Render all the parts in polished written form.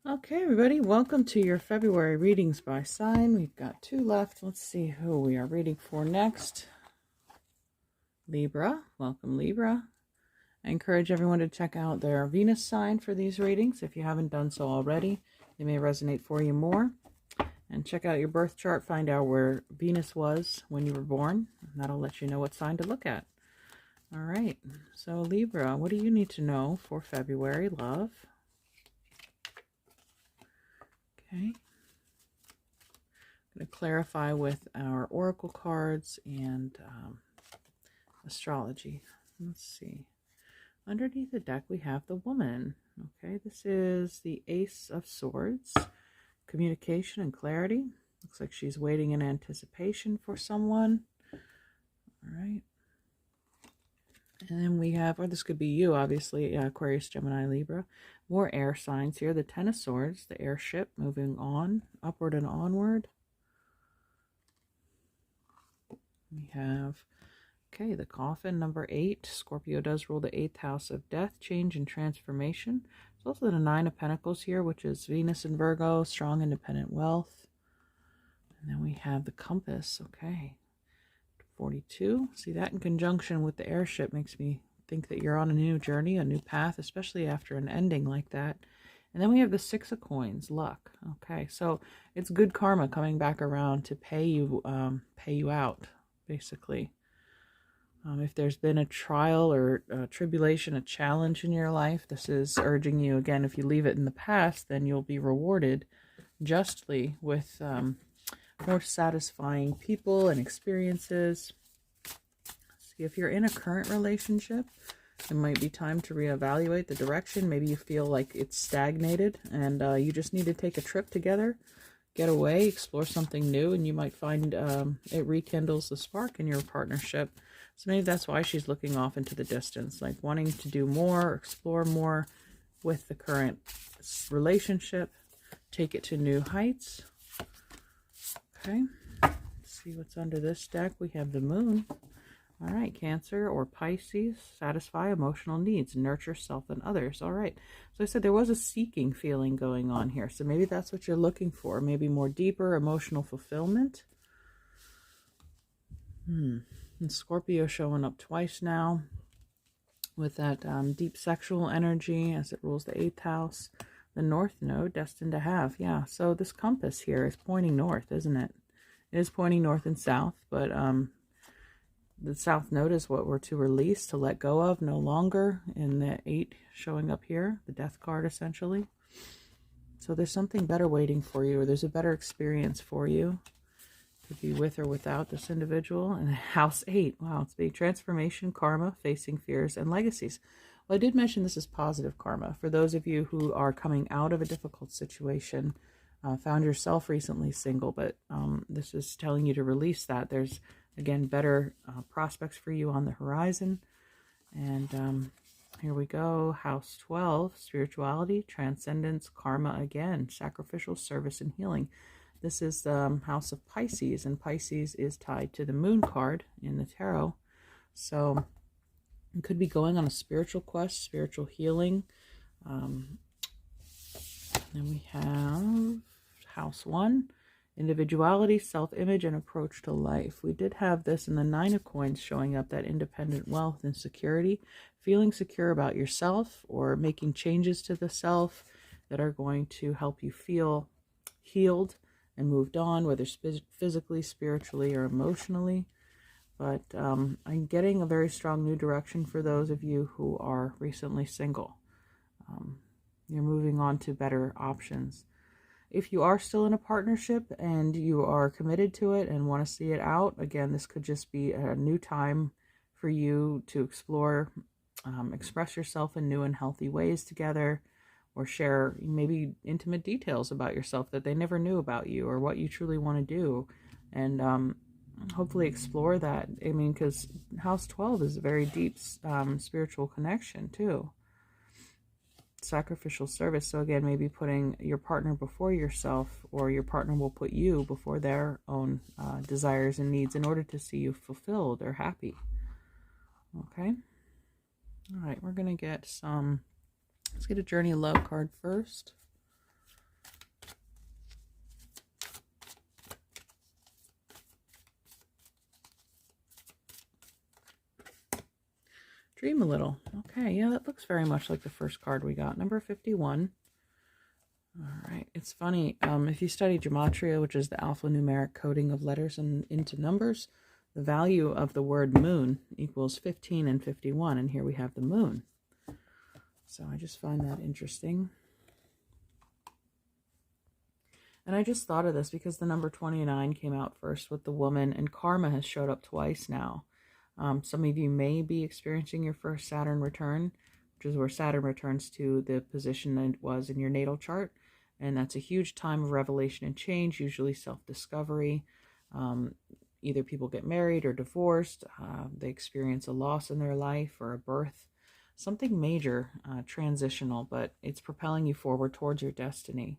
Okay, everybody, welcome to your February readings by sign. We've got 2 left. Let's see who we are reading for next. Libra. Welcome, Libra. I encourage everyone to check out their Venus sign for these readings. If you haven't done so already, they may resonate for you more. And check out your birth chart. Find out where Venus was when you were born. That'll let you know what sign to look at. All right. So, Libra, what do you need to know for February, love? Okay. Going to clarify with our oracle cards and astrology. Let's see. Underneath the deck, we have the woman. Okay, this is the Ace of Swords. Communication and clarity. Looks like she's waiting in anticipation for someone. All right. And then we have, or this could be you, obviously, Aquarius, Gemini, Libra. More air signs here. The Ten of Swords, the airship moving on, upward and onward. We have, okay, the coffin, number 8. Scorpio does rule the 8th house of death, change, and transformation. There's also the 9 of Pentacles here, which is Venus and Virgo, strong, independent wealth. And then we have the compass, okay. 42. See, that in conjunction with the airship makes me think that you're on a new journey, a new path, especially after an ending like that. And then we have the 6 of coins, luck. Okay, so it's good karma coming back around to pay you out, basically. If there's been a trial or a tribulation, a challenge in your life, this is urging you, again, if you leave it in the past, then you'll be rewarded justly with more satisfying people and experiences. See, if you're in a current relationship, it might be time to reevaluate the direction. Maybe you feel like it's stagnated and you just need to take a trip together, get away, explore something new, and you might find it rekindles the spark in your partnership. So maybe that's why she's looking off into the distance, like wanting to do more, explore more with the current relationship, take it to new heights. Okay, let's see what's under this deck. We have the moon. All right, Cancer or Pisces, satisfy emotional needs, nurture self and others. All right, so I said there was a seeking feeling going on here. So maybe that's what you're looking for, maybe more deeper emotional fulfillment. And Scorpio showing up twice now with that deep sexual energy as it rules the 8th house. The North Node, destined to have. Yeah, so this compass here is pointing north, isn't it? It is pointing north and south, but the South Node is what we're to release, to let go of, no longer. In the 8 showing up here, the Death card, essentially. So there's something better waiting for you, or there's a better experience for you. Could be with or without this individual. And House 8, wow, it's big. Transformation, karma, facing fears, and legacies. Well, I did mention this is positive karma. For those of you who are coming out of a difficult situation, found yourself recently single, but this is telling you to release that. There's, again, better prospects for you on the horizon. And here we go. House 12, spirituality, transcendence, karma again, sacrificial service and healing. This is the house of Pisces, and Pisces is tied to the moon card in the tarot. So you could be going on a spiritual quest, spiritual healing. Then we have house 1, individuality, self-image, and approach to life. We did have this in the 9 of coins showing up, that independent wealth and security, feeling secure about yourself or making changes to the self that are going to help you feel healed and moved on, whether physically, spiritually, or emotionally. But I'm getting a very strong new direction for those of you who are recently single. You're moving on to better options. If you are still in a partnership and you are committed to it and want to see it out, again, this could just be a new time for you to explore, express yourself in new and healthy ways together, or share maybe intimate details about yourself that they never knew about you, or what you truly want to do. And hopefully explore that. I mean, because house 12 is a very deep spiritual connection too. Sacrificial service. So again, maybe putting your partner before yourself, or your partner will put you before their own desires and needs in order to see you fulfilled or happy. Okay. All right, we're going to get some, let's get a Journey of Love card first. Dream a little. Okay, yeah, that looks very much like the first card we got. Number 51. All right, it's funny. If you study gematria, which is the alphanumeric coding of letters into numbers, the value of the word moon equals 15 and 51, and here we have the moon. So I just find that interesting. And I just thought of this because the number 29 came out first with the woman, and karma has showed up twice now. Some of you may be experiencing your first Saturn return, which is where Saturn returns to the position that it was in your natal chart. And that's a huge time of revelation and change, usually self-discovery. Either people get married or divorced. They experience a loss in their life or a birth. Something major, transitional, but it's propelling you forward towards your destiny,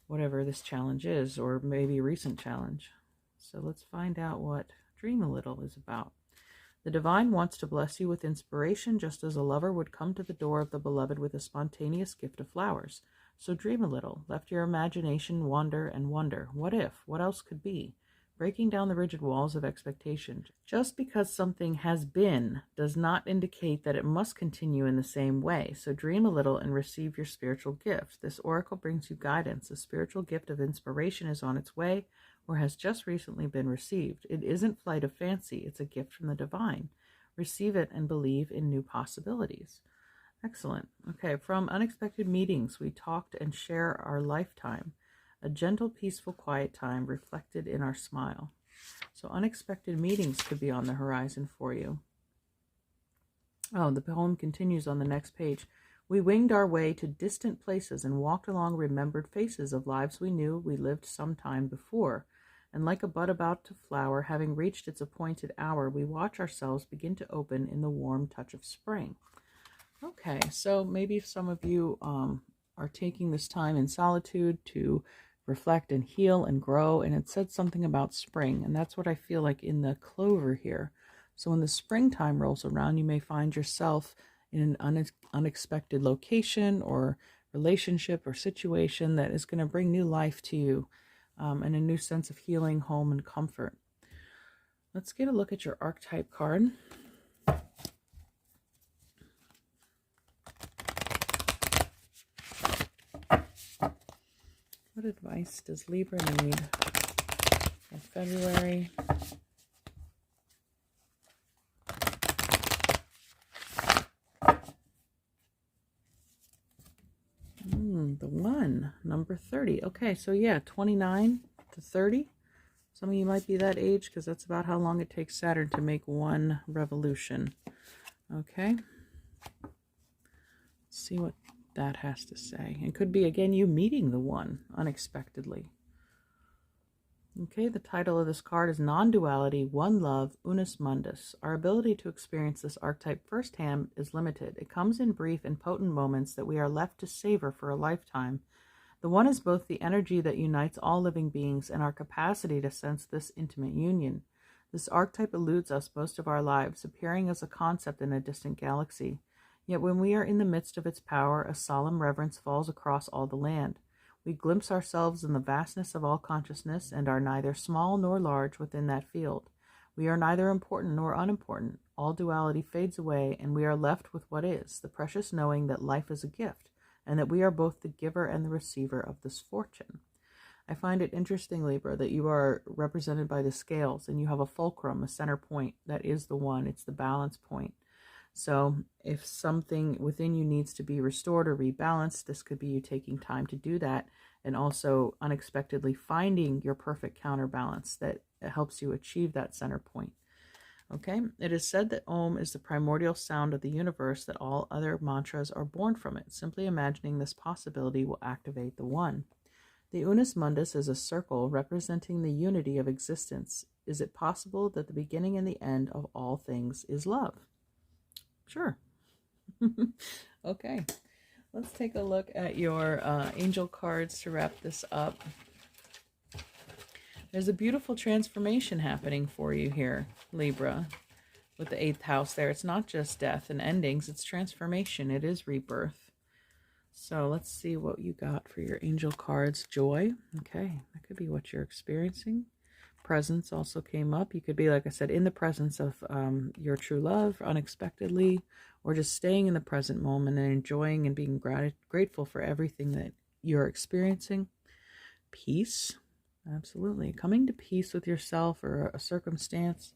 whatever this challenge is, or maybe a recent challenge. So let's find out what Dream a Little is about. The divine wants to bless you with inspiration, just as a lover would come to the door of the beloved with a spontaneous gift of flowers. So dream a little. Let your imagination wander and wonder. What if? What else could be? Breaking down the rigid walls of expectation. Just because something has been does not indicate that it must continue in the same way. So dream a little and receive your spiritual gift. This oracle brings you guidance. The spiritual gift of inspiration is on its way, or has just recently been received. It isn't flight of fancy, it's a gift from the divine. Receive it and believe in new possibilities. Excellent. Okay, from unexpected meetings, we talked and share our lifetime. A gentle, peaceful, quiet time reflected in our smile. So unexpected meetings could be on the horizon for you. Oh, the poem continues on the next page. We winged our way to distant places and walked along remembered faces of lives we knew we lived some time before. And like a bud about to flower, having reached its appointed hour, we watch ourselves begin to open in the warm touch of spring. Okay, so maybe some of you are taking this time in solitude to reflect and heal and grow, and it said something about spring, and that's what I feel like in the clover here. So when the springtime rolls around, you may find yourself in an unexpected location or relationship or situation that is going to bring new life to you, and a new sense of healing, home, and comfort. Let's get a look at your archetype card. What advice does Libra need for February? The one, number 30. Okay, so yeah, 29 to 30. Some of you might be that age because that's about how long it takes Saturn to make one revolution. Okay. Let's see what that has to say. It could be, again, you meeting the one unexpectedly. Okay, the title of this card is Non-Duality, One Love, Unus Mundus. Our ability to experience this archetype firsthand is limited. It comes in brief and potent moments that we are left to savor for a lifetime. The one is both the energy that unites all living beings and our capacity to sense this intimate union. This archetype eludes us most of our lives, appearing as a concept in a distant galaxy. Yet when we are in the midst of its power, a solemn reverence falls across all the land. We glimpse ourselves in the vastness of all consciousness and are neither small nor large within that field. We are neither important nor unimportant. All duality fades away, and we are left with what is, the precious knowing that life is a gift, and that we are both the giver and the receiver of this fortune. I find it interesting, Libra, that you are represented by the scales, and you have a fulcrum, a center point. That is the one. It's the balance point. So if something within you needs to be restored or rebalanced, this could be you taking time to do that, and also unexpectedly finding your perfect counterbalance that helps you achieve that center point. Okay, it is said that Om is the primordial sound of the universe, that all other mantras are born from it. Simply imagining this possibility will activate the one. The Unus Mundus is a circle representing the unity of existence. Is it possible that the beginning and the end of all things is love? Sure. Okay, let's take a look at your angel cards to wrap this up. There's a beautiful transformation happening for you here, Libra, with the 8th house there. It's not just death and endings, it's transformation. It is rebirth. So let's see what you got for your angel cards. Joy. Okay, that could be what you're experiencing. Presence also came up. You could be, like I said, in the presence of your true love unexpectedly, or just staying in the present moment and enjoying and being grateful for everything that you're experiencing. Peace. Absolutely. Coming to peace with yourself or a circumstance.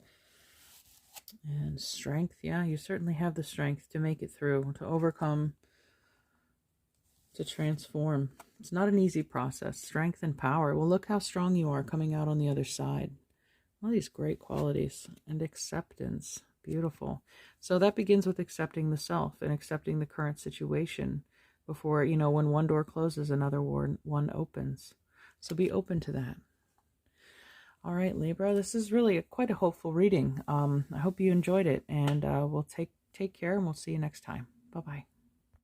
And strength. Yeah, you certainly have the strength to make it through, to overcome, to transform. It's not an easy process. Strength and power. Well, look how strong you are coming out on the other side. All these great qualities. And acceptance. Beautiful. So that begins with accepting the self and accepting the current situation before, you know, when one door closes, another one opens. So be open to that. All right, Libra, this is really quite a hopeful reading. I hope you enjoyed it, and we'll take care, and we'll see you next time. Bye-bye.